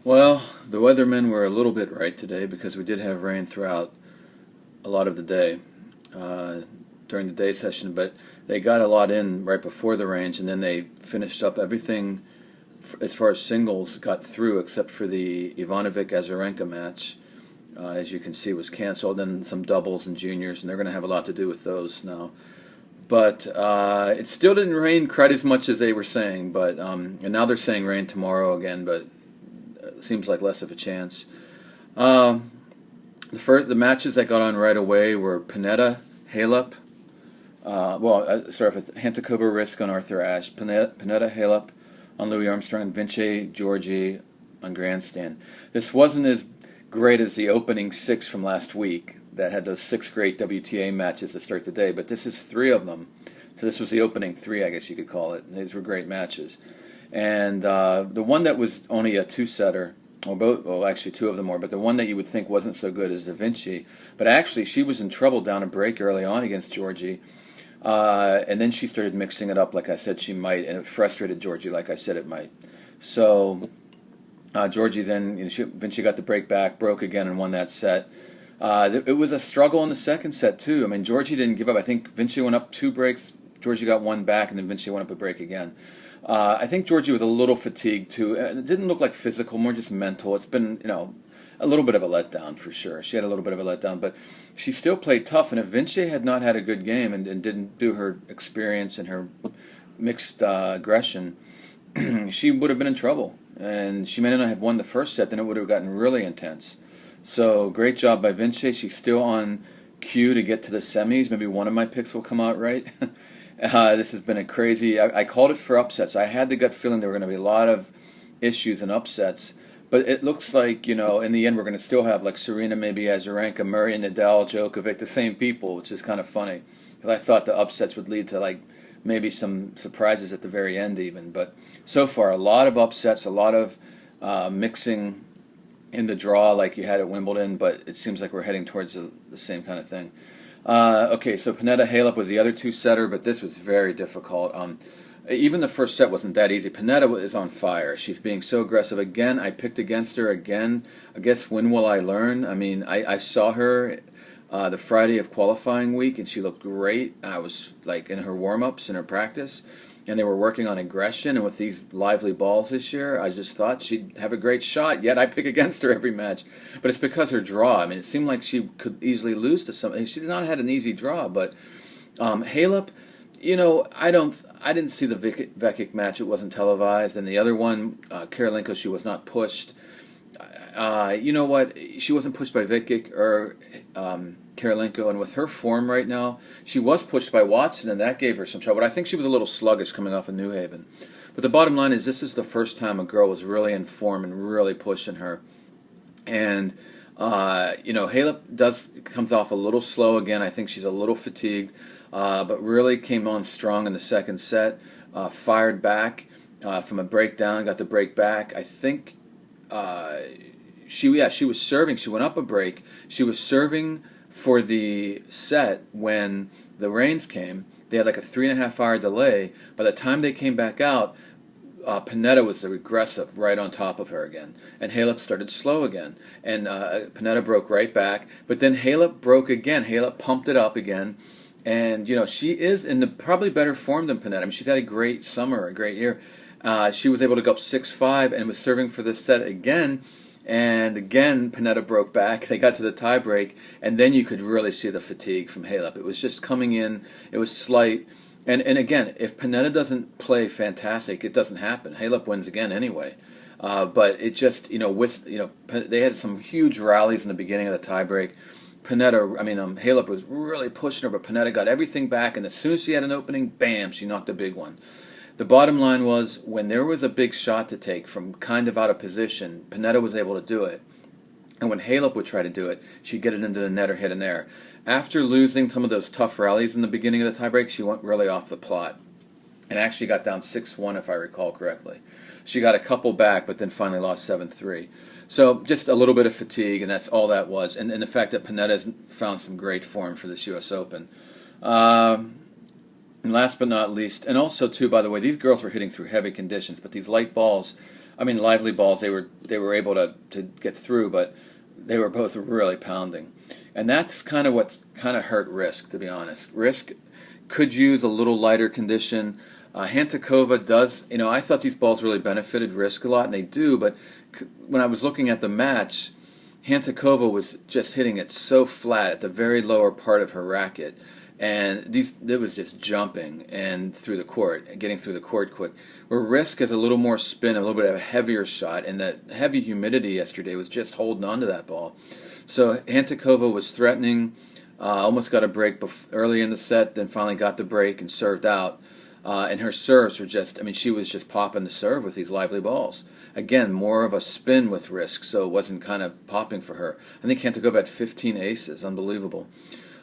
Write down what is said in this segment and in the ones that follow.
Well, the weathermen were a little bit right today because we did have rain throughout a lot of the day uh, during the day session, but they got a lot in right before the range, and then they finished up everything as far as singles got through except for the Ivanovic Azarenka match. As you can see, was canceled, and some doubles and juniors, and they're going to have a lot to do with those now. But it still didn't rain quite as much as they were saying. But and now they're saying rain tomorrow again, but it seems like less of a chance. Um, the matches that got on right away were Panetta, Halep. Start with Hantakova Risk on Arthur Ashe, Panetta Halep on Louis Armstrong, and Vinci Georgi on Grandstand. This wasn't as great as the opening six from last week that had those six great WTA matches to start the day, but this is three of them. So this was the opening three, I guess you could call it. These were great matches. And the one that was only a two-setter, or both, well, actually two of them were, but the one that you would think wasn't so good is the Vinci. But actually, she was in trouble down a break early on against Georgie. And then she started mixing it up like I said she might, and it frustrated Georgie like I said it might. So Georgie then, Vinci got the break back, broke again, and won that set. It was a struggle in the second set, too. I mean, Georgie didn't give up. I think Vinci went up two breaks, Georgie got one back, and then Vinci went up a break again. I think Georgie was a little fatigued, too. It didn't look like physical, more just mental. It's been, a little bit of a letdown for sure. She had a little bit of a letdown, but she still played tough. And if Vinci had not had a good game and didn't do her experience and her mixed aggression, she would have been in trouble. And she may not have won the first set, then it would have gotten really intense. So great job by Vinci. She's still on cue to get to the semis. Maybe one of my picks will come out right. This has been a crazy. I called it for upsets. I had the gut feeling there were going to be a lot of issues and upsets. But it looks like, in the end we're going to still have like Serena, maybe Azarenka, Murray, Nadal, Djokovic, the same people, which is kind of funny. Because I thought the upsets would lead to like maybe some surprises at the very end even. But so far, a lot of upsets, a lot of mixing in the draw like you had at Wimbledon, but it seems like we're heading towards the same kind of thing. Okay, so Panetta Halep was the other two-setter, but this was very difficult. Even the first set wasn't that easy. Panetta is on fire. She's being so aggressive. Again, I picked against her again. I guess when will I learn? I mean, I saw her the Friday of qualifying week, and she looked great. I was like in her warm-ups and her practice, and they were working on aggression. And with these lively balls this year, I just thought she'd have a great shot. Yet I pick against her every match. But it's because her draw. I mean, it seemed like she could easily lose to somebody. She did not have an easy draw, but Halep. I didn't see the Vekic match. It wasn't televised, and the other one, Karolinko, she was not pushed. You know what? She wasn't pushed by Vekic or Karolinko, and with her form right now, she was pushed by Watson, and that gave her some trouble. But I think she was a little sluggish coming off of New Haven. But the bottom line is, this is the first time a girl was really in form and really pushing her. And Halep comes off a little slow again. I think she's a little fatigued. But really came on strong in the second set, fired back from a breakdown, got the break back. I think she was serving. She went up a break. She was serving for the set when the rains came. They had like a 3.5 hour delay. By the time they came back out, Panetta was aggressive right on top of her again. And Halep started slow again. And Panetta broke right back. But then Halep broke again. Halep pumped it up again. And, she is in the probably better form than Panetta. I mean, she's had a great summer, a great year. She was able to go up 6-5 and was serving for this set again. And again, Panetta broke back. They got to the tiebreak, and then you could really see the fatigue from Halep. It was just coming in. It was slight. And again, if Panetta doesn't play fantastic, it doesn't happen. Halep wins again anyway. But it just, they had some huge rallies in the beginning of the tiebreak. Halep was really pushing her, but Panetta got everything back, and as soon as she had an opening, bam, she knocked a big one. The bottom line was, when there was a big shot to take from kind of out of position, Panetta was able to do it. And when Halep would try to do it, she'd get it into the net or hit in there. After losing some of those tough rallies in the beginning of the tiebreak, she went really off the plot and actually got down 6-1, if I recall correctly. She got a couple back, but then finally lost 7-3. So just a little bit of fatigue, and that's all that was. And the fact that Panetta's found some great form for this U.S. Open. And last but not least, and also, too, by the way, these girls were hitting through heavy conditions, but these light balls, lively balls, they were they were able to get through, but they were both really pounding. And that's kind of what kind of hurt Risk, to be honest. Risk could use a little lighter condition. Hantakova does, I thought these balls really benefited Risk a lot, and they do, but when I was looking at the match, Hantakova was just hitting it so flat at the very lower part of her racket, and it was just jumping and through the court, and getting through the court quick. Where Risk has a little more spin, a little bit of a heavier shot, and that heavy humidity yesterday was just holding on to that ball. So Hantakova was threatening, almost got a break early in the set, then finally got the break and served out. And her serves were she was just popping the serve with these lively balls. Again, more of a spin with Risk, so it wasn't kind of popping for her. I think Hantakova had 15 aces, unbelievable.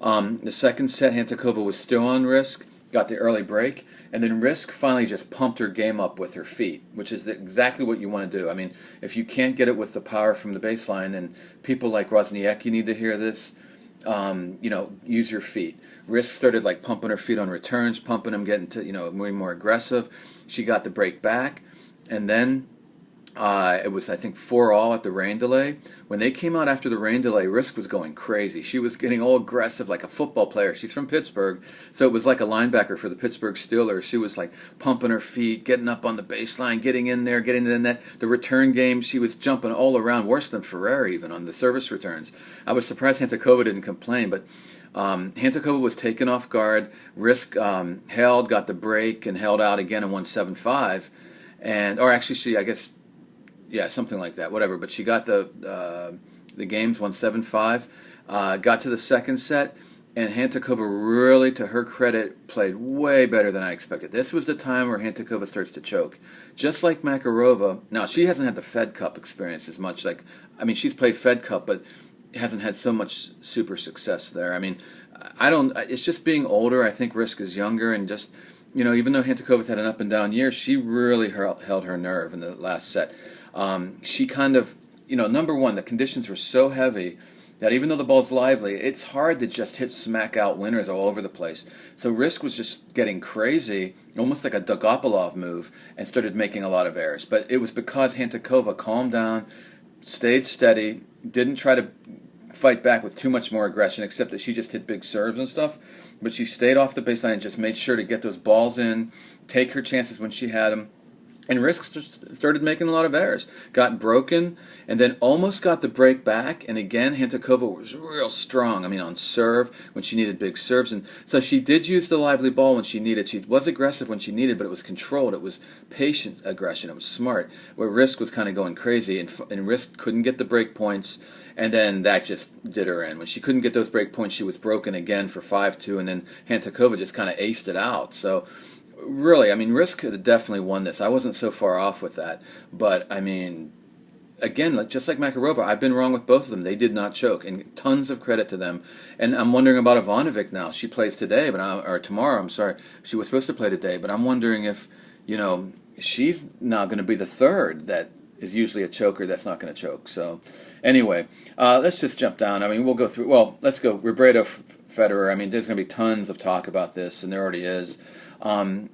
The second set, Hantakova was still on Risk, got the early break, and then Risk finally just pumped her game up with her feet, which is exactly what you want to do. I mean, if you can't get it with the power from the baseline, and people like Wozniacki need to hear this, use your feet. Risk started like pumping her feet on returns, pumping them, getting to, more aggressive. She got the break back, and then it was, I think, 4-all at the rain delay. When they came out after the rain delay, Risk was going crazy. She was getting all aggressive like a football player. She's from Pittsburgh, so it was like a linebacker for the Pittsburgh Steelers. She was like pumping her feet, getting up on the baseline, getting in there, getting in the net. The return game, she was jumping all around, worse than Ferrer even on the service returns. I was surprised Hantakova didn't complain, but Hantakova was taken off guard. Risk held, got the break, and held out again and won 7-5. Something like that, whatever. But she got the games, won 7-5. Got to the second set, and Hantakova really, to her credit, played way better than I expected. This was the time where Hantakova starts to choke. Just like Makarova, now she hasn't had the Fed Cup experience as much. She's played Fed Cup, but hasn't had so much super success there. It's just being older. I think Risk is younger, and just, even though Hantakova's had an up and down year, she really held her nerve in the last set. She kind of, number one, the conditions were so heavy that even though the ball's lively, it's hard to just hit smack out winners all over the place. So Risk was just getting crazy, almost like a Dogopolov move, and started making a lot of errors. But it was because Hantakova calmed down, stayed steady, didn't try to fight back with too much more aggression, except that she just hit big serves and stuff. But she stayed off the baseline and just made sure to get those balls in, take her chances when she had them. And Risk started making a lot of errors. Got broken, and then almost got the break back. And again, Hantakova was real strong. On serve, when she needed big serves. And so she did use the lively ball when she needed. She was aggressive when she needed, but it was controlled. It was patient aggression. It was smart. Where Risk was kind of going crazy, and Risk couldn't get the break points. And then that just did her in. When she couldn't get those break points, she was broken again for 5-2. And then Hantakova just kind of aced it out. So really, Risk could have definitely won this. I wasn't so far off with that. But, again, just like Makarova, I've been wrong with both of them. They did not choke, and tons of credit to them. And I'm wondering about Ivanovic now. She plays today, or tomorrow, I'm sorry. She was supposed to play today, but I'm wondering if, she's now going to be the third that is usually a choker that's not going to choke. So, anyway, let's just jump down. We'll go through. Well, let's go. Robredo Federer. There's going to be tons of talk about this, and there already is. I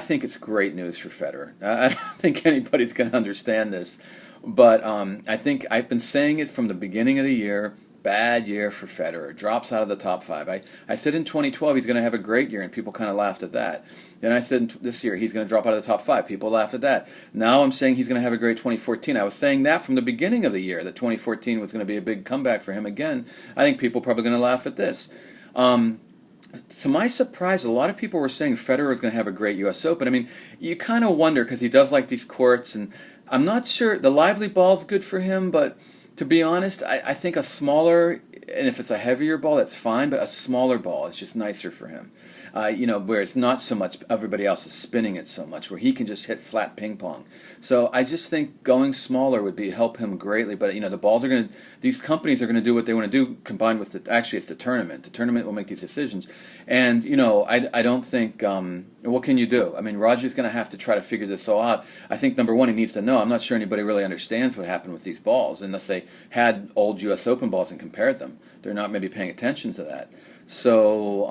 think it's great news for Federer. I don't think anybody's going to understand this, but I think I've been saying it from the beginning of the year. Bad year for Federer. Drops out of the top 5. I said in 2012 he's going to have a great year, and people kind of laughed at that. Then I said this year he's going to drop out of the top 5. People laughed at that. Now I'm saying he's going to have a great 2014. I was saying that from the beginning of the year, that 2014 was going to be a big comeback for him again. I think people are probably going to laugh at this. To my surprise, a lot of people were saying Federer was going to have a great U.S. Open. You kind of wonder, because he does like these courts, and I'm not sure. The lively ball's good for him, but to be honest, I think a smaller, and if it's a heavier ball, that's fine, but a smaller ball is just nicer for him. Where it's not so much, everybody else is spinning it so much, where he can just hit flat ping pong. So I just think going smaller would help him greatly. But, the balls are going to, these companies are going to do what they want to do, combined with actually it's the tournament. The tournament will make these decisions. And, I don't think, what can you do? Roger's going to have to try to figure this all out. I think, number one, he needs to know. I'm not sure anybody really understands what happened with these balls, unless they had old U.S. Open balls and compared them. They're not maybe paying attention to that. So,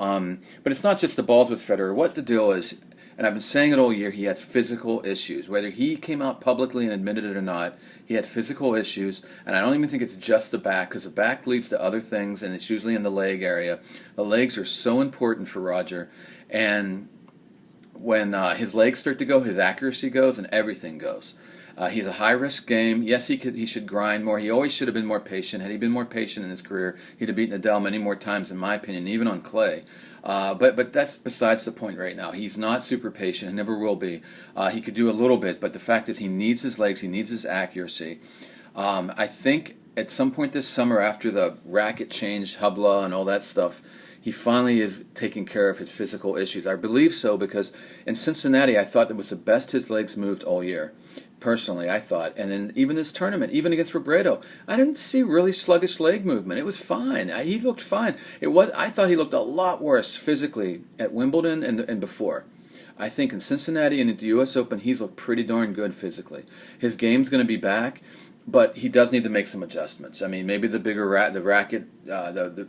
but it's not just the balls with Federer. What the deal is, and I've been saying it all year, he has physical issues. Whether he came out publicly and admitted it or not, he had physical issues, and I don't even think it's just the back, because the back leads to other things, and it's usually in the leg area. The legs are so important for Roger, and when his legs start to go, his accuracy goes, and everything goes. He's a high-risk game. Yes, he should grind more. He always should have been more patient. Had he been more patient in his career, he'd have beaten Nadal many more times, in my opinion, even on clay. But that's besides the point right now. He's not super patient. He never will be. He could do a little bit, but the fact is he needs his legs. He needs his accuracy. I think at some point this summer, after the racket change, hubla, and all that stuff, he finally is taking care of his physical issues. I believe so because in Cincinnati, I thought it was the best his legs moved all year. Personally, I thought. And then even this tournament, even against Robredo, I didn't see really sluggish leg movement. It was fine. He looked fine. I thought he looked a lot worse physically at Wimbledon and before. I think in Cincinnati and at the U.S. Open, he's looked pretty darn good physically. His game's going to be back, but he does need to make some adjustments. I mean, maybe the bigger the racket, the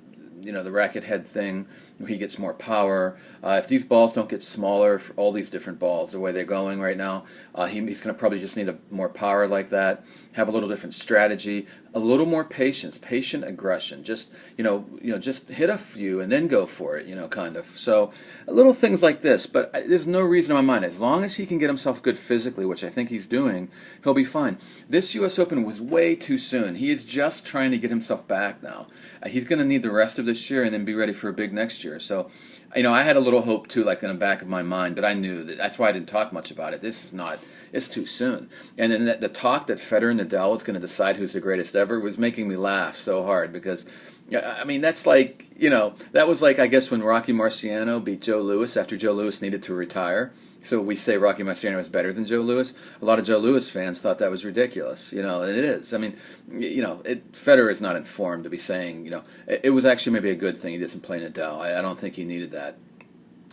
racket head thing, he gets more power. If these balls don't get smaller, for all these different balls, the way they're going right now, he's going to probably just need more power like that, have a little different strategy, a little more patience, patient aggression. Just, just hit a few and then go for it, kind of. So little things like this, but there's no reason in my mind. As long as he can get himself good physically, which I think he's doing, he'll be fine. This U.S. Open was way too soon. He is just trying to get himself back now. He's going to need the rest of this year and then be ready for a big next year. So, I had a little hope too, like in the back of my mind, but I knew that's why I didn't talk much about it. It's too soon. And then the talk that Federer and Nadal was going to decide who's the greatest ever was making me laugh so hard because, that's like, that was like, I guess, when Rocky Marciano beat Joe Louis after Joe Louis needed to retire. So we say Rocky Marciano is better than Joe Louis. A lot of Joe Louis fans thought that was ridiculous, and it is. I mean, Federer is not informed to be saying, it was actually maybe a good thing he doesn't play Nadal. I don't think he needed that.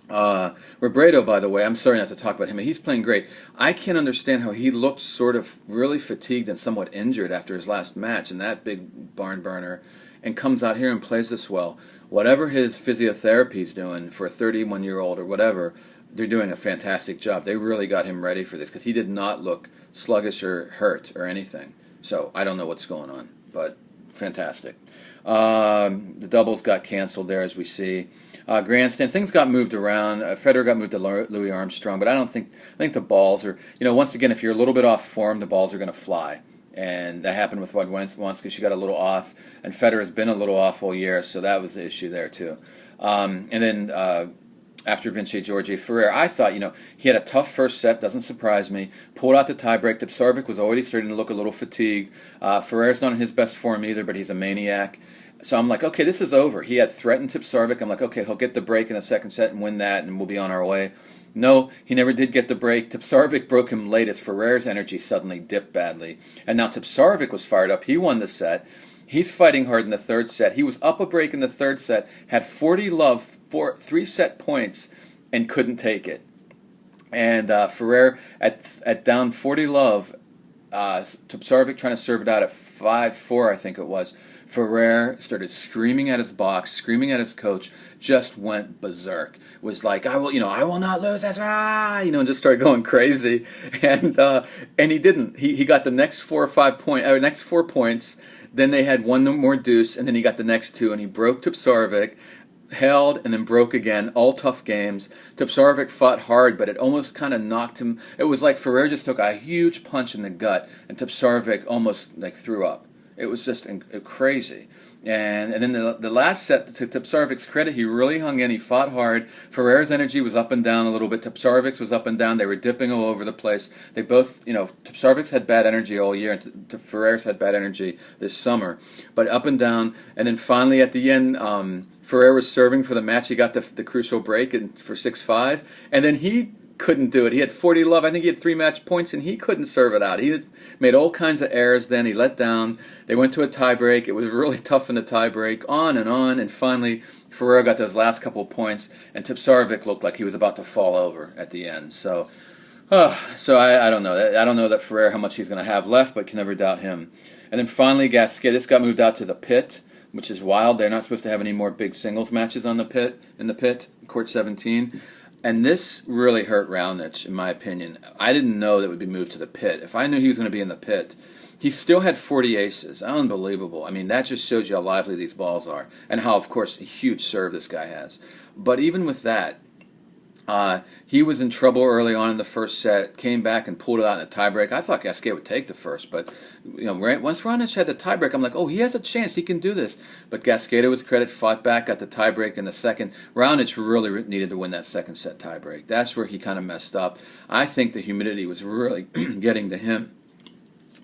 Robredo, by the way, I'm sorry not to talk about him. He's playing great. I can't understand how he looked sort of really fatigued and somewhat injured after his last match and that big barn burner, and comes out here and plays this well. Whatever his physiotherapy's doing for a 31-year-old or whatever, they're doing a fantastic job. They really got him ready for this because he did not look sluggish or hurt or anything. So I don't know what's going on, but fantastic. The doubles got canceled there, as we see. Grandstand, things got moved around. Federer got moved to Louis Armstrong, but I think the balls are, once again, if you're a little bit off form, the balls are going to fly. And that happened with Wadwanski. She got a little off, and Federer has been a little off all year, so that was the issue there too. And then after Vinci, Georgie, Ferrer, I thought, he had a tough first set, doesn't surprise me. Pulled out the tiebreak. Tipsarevic was already starting to look a little fatigued. Ferrer's not in his best form either, but he's a maniac. So I'm like, okay, this is over. He had threatened Tipsarevic. I'm like, okay, he'll get the break in the second set and win that, and we'll be on our way. No, he never did get the break. Tipsarevic broke him late as Ferrer's energy suddenly dipped badly. And now Tipsarevic was fired up. He won the set. He's fighting hard in the third set. He was up a break in the third set, had 40 love, 3-set points, and couldn't take it. And Ferrer, at down 40 love, Tipsarevic trying to serve it out at 5-4, I think it was. Ferrer started screaming at his box, screaming at his coach, just went berserk. Was like, I will not lose. That's and just started going crazy. And he didn't. He got the next 4 points. Then they had one more deuce, and then he got the next two, and he broke Tipsarevic, held, and then broke again. All tough games. Tipsarevic fought hard, but it almost kind of knocked him. It was like Ferrer just took a huge punch in the gut, and Tipsarevic almost threw up. It was just crazy. And then the last set, to Tipsarevic's credit, he really hung in. He fought hard. Ferrer's energy was up and down a little bit. Tipsarevic's was up and down. They were dipping all over the place. They both, Tipsarevic's had bad energy all year, and Ferrer's had bad energy this summer. But up and down. And then finally at the end, Ferrer was serving for the match. He got the crucial break for 6-5. And then he couldn't do it. He had 40 love. I think he had 3 match points, and he couldn't serve it out. He made all kinds of errors then. He let down. They went to a tiebreak. It was really tough in the tiebreak, on, and finally Ferrer got those last couple of points, and Tipsarevic looked like he was about to fall over at the end. So I don't know. I don't know that Ferrer, how much he's going to have left, but can never doubt him. And then finally, Gasquet, this got moved out to the pit, which is wild. They're not supposed to have any more big singles matches in the pit, court 17. And this really hurt Raonic, in my opinion. I didn't know that would be moved to the pit. If I knew he was going to be in the pit, he still had 40 aces. Unbelievable. I mean, that just shows you how lively these balls are, and how, of course, a huge serve this guy has. But even with that, he was in trouble early on in the first set, came back and pulled it out in a tiebreak. I thought Gasquet would take the first, but once Raonic had the tiebreak, I'm like, oh, he has a chance, he can do this. But Gasquet, to his credit, fought back, got the tiebreak in the second. Raonic really needed to win that second set tiebreak. That's where he kind of messed up. I think the humidity was really getting to him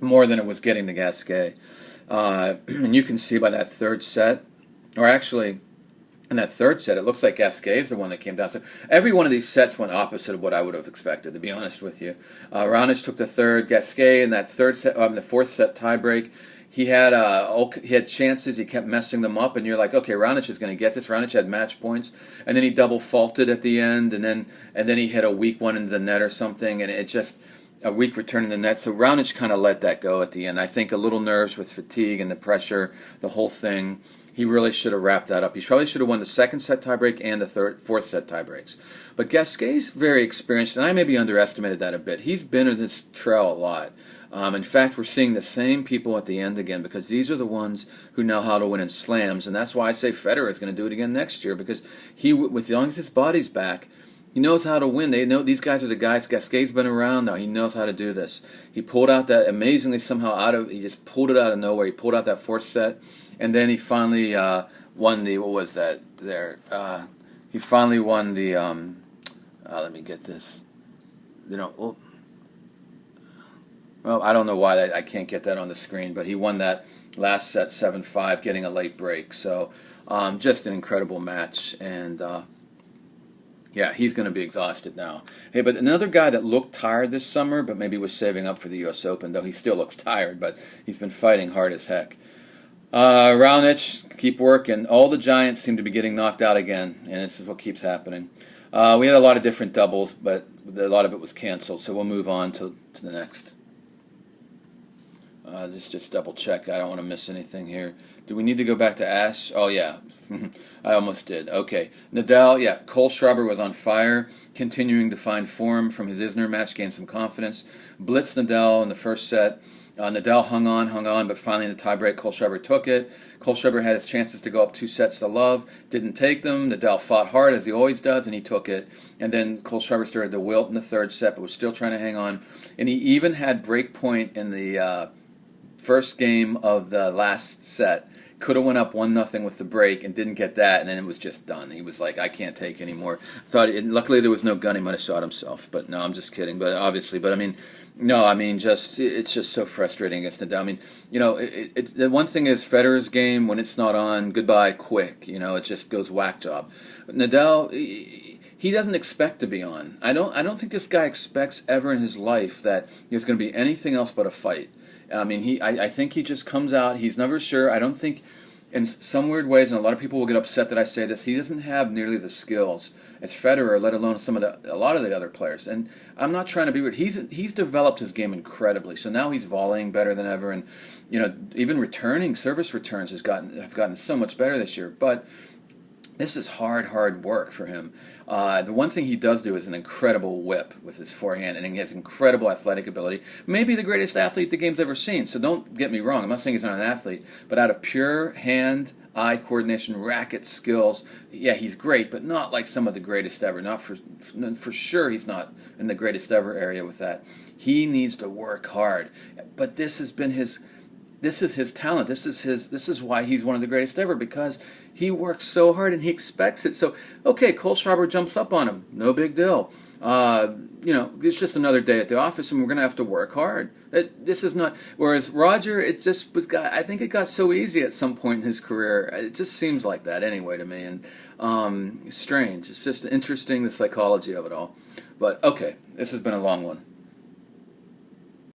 more than it was getting to Gasquet. And you can see by that third set, or actually, in that third set, it looks like Gasquet is the one that came down. So every one of these sets went opposite of what I would have expected, to be honest with you. Raonic took the third. Gasquet in that third set, the fourth set tiebreak, he had chances. He kept messing them up, and you're like, okay, Raonic is going to get this. Raonic had match points, and then he double faulted at the end, and then he hit a weak one into the net or something, and it just a weak return in the net. So Raonic kind of let that go at the end. I think a little nerves with fatigue and the pressure, the whole thing. He really should have wrapped that up. He probably should have won the second set tiebreak and the fourth set tiebreaks. But Gasquet's very experienced, and I maybe underestimated that a bit. He's been in this trail a lot. In fact, we're seeing the same people at the end again, because these are the ones who know how to win in slams, and that's why I say Federer is going to do it again next year, because as long as his body's back, he knows how to win. They know these guys are the guys. Gasquet's been around now. He knows how to do this. He pulled out that amazingly somehow he just pulled it out of nowhere. He pulled out that fourth set. And then he finally won the, what was that there? He finally won the, let me get this. Well, I don't know why I can't get that on the screen, but he won that last set 7-5, getting a late break. So just an incredible match. And yeah, he's going to be exhausted now. Hey, but another guy that looked tired this summer, but maybe was saving up for the U.S. Open, though he still looks tired, but he's been fighting hard as heck. Raonic, keep working. All the giants seem to be getting knocked out again, and this is what keeps happening. We had a lot of different doubles, but a lot of it was canceled, so we'll move on to the next. Just double check. I don't want to miss anything here. Do we need to go back to Ash? Oh, yeah. I almost did. Okay. Nadal, yeah. Cole Schreiber was on fire, continuing to find form from his Isner match, gained some confidence. Blitzed Nadal in the first set. Nadal hung on, but finally in the tiebreak, Cole Schreiber took it. Cole Schreiber had his chances to go up 2-0, didn't take them. Nadal fought hard, as he always does, and he took it. And then Cole Schreiber started to wilt in the third set, but was still trying to hang on. And he even had break point in the first game of the last set. Could have went up 1-0 with the break and didn't get that, and then it was just done. He was like, I can't take anymore. Luckily there was no gun. He might have shot himself, but no, I'm just kidding. But obviously, it's just so frustrating against Nadal. I mean, it's the one thing is Federer's game, when it's not on, goodbye, quick. It just goes whack job. But Nadal, he doesn't expect to be on. I don't think this guy expects ever in his life that there's going to be anything else but a fight. I mean, I think he just comes out. He's never sure. I don't think, in some weird ways, and a lot of people will get upset that I say this, he doesn't have nearly the skills as Federer, let alone a lot of the other players. And I'm not trying to be weird. He's developed his game incredibly. So now he's volleying better than ever, and even returning service returns have gotten so much better this year. But this is hard work for him. The one thing he does do is an incredible whip with his forehand, and he has incredible athletic ability. Maybe the greatest athlete the game's ever seen, so don't get me wrong. I'm not saying he's not an athlete, but out of pure hand-eye coordination, racket skills, yeah, he's great, but not like some of the greatest ever. Not for sure he's not in the greatest ever area with that. He needs to work hard, but this is his talent. This is why he's one of the greatest ever, because he works so hard and he expects it. So, okay, Cole Schreiber jumps up on him. No big deal. It's just another day at the office, and we're going to have to work hard. This is not. Whereas Roger, it just was. I think it got so easy at some point in his career. It just seems like that anyway to me, and it's strange. It's just interesting, the psychology of it all. But okay, this has been a long one.